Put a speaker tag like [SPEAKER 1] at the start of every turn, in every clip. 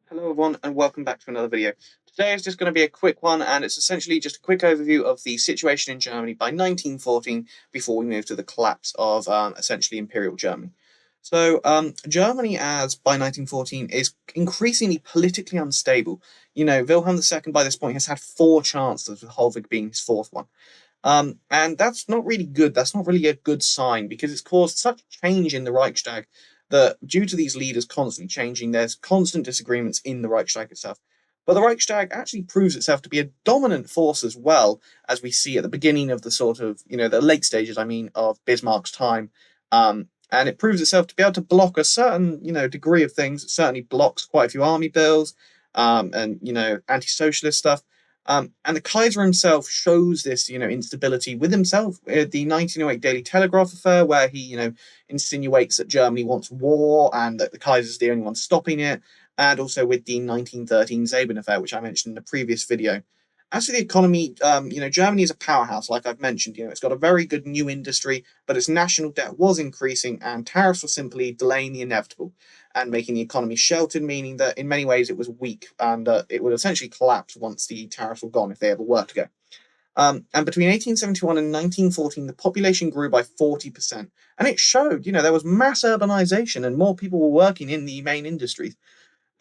[SPEAKER 1] Hello everyone and welcome back to another video. Today is just going to be a quick one and it's essentially just a quick overview of the situation in Germany by 1914 before we move to the collapse of essentially Imperial Germany. Germany as by 1914 is increasingly politically unstable. Wilhelm II by this point has had four chances with Holweg being his fourth one. And that's not really good. That's not really a good sign because it's caused such change in the Reichstag that due to these leaders constantly changing, there's constant disagreements in the Reichstag itself. But the Reichstag actually proves itself to be a dominant force as well, as we see at the beginning of the the late stages, of Bismarck's time. And it proves itself to be able to block a certain, degree of things. It certainly blocks quite a few army bills, and, anti-socialist stuff. And the Kaiser himself shows this, instability with himself. The 1908 Daily Telegraph affair, where he, insinuates that Germany wants war and that the Kaiser's the only one stopping it, and also with the 1913 Zabin affair, which I mentioned in the previous video. As for the economy, Germany is a powerhouse, like I've mentioned. It's got a very good new industry, but its national debt was increasing, and tariffs were simply delaying the inevitable and making the economy sheltered, meaning that in many ways it was weak and it would essentially collapse once the tariffs were gone if they ever were to go. And between 1871 and 1914, the population grew by 40%. And it showed, there was mass urbanization and more people were working in the main industries.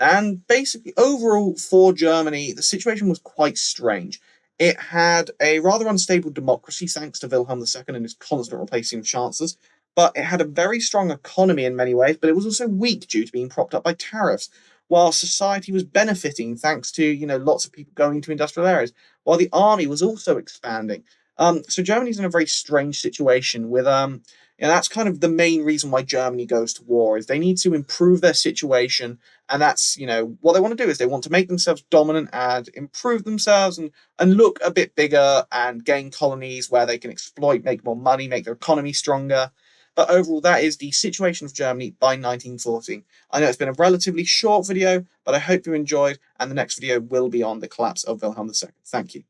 [SPEAKER 1] And basically, overall, for Germany, the situation was quite strange. It had a rather unstable democracy thanks to Wilhelm II and his constant replacing of chancellors, but it had a very strong economy in many ways, but it was also weak due to being propped up by tariffs, while society was benefiting thanks to, lots of people going to industrial areas, while the army was also expanding. So Germany's in a very strange situation with that's kind of the main reason why Germany goes to war is they need to improve their situation, and that's what they want to do is they want to make themselves dominant and improve themselves and look a bit bigger and gain colonies where they can exploit, make more money, make their economy stronger. But overall, that is the situation of Germany by 1914. I know it's been a relatively short video, but I hope you enjoyed, and the next video will be on the collapse of Wilhelm II. Thank you.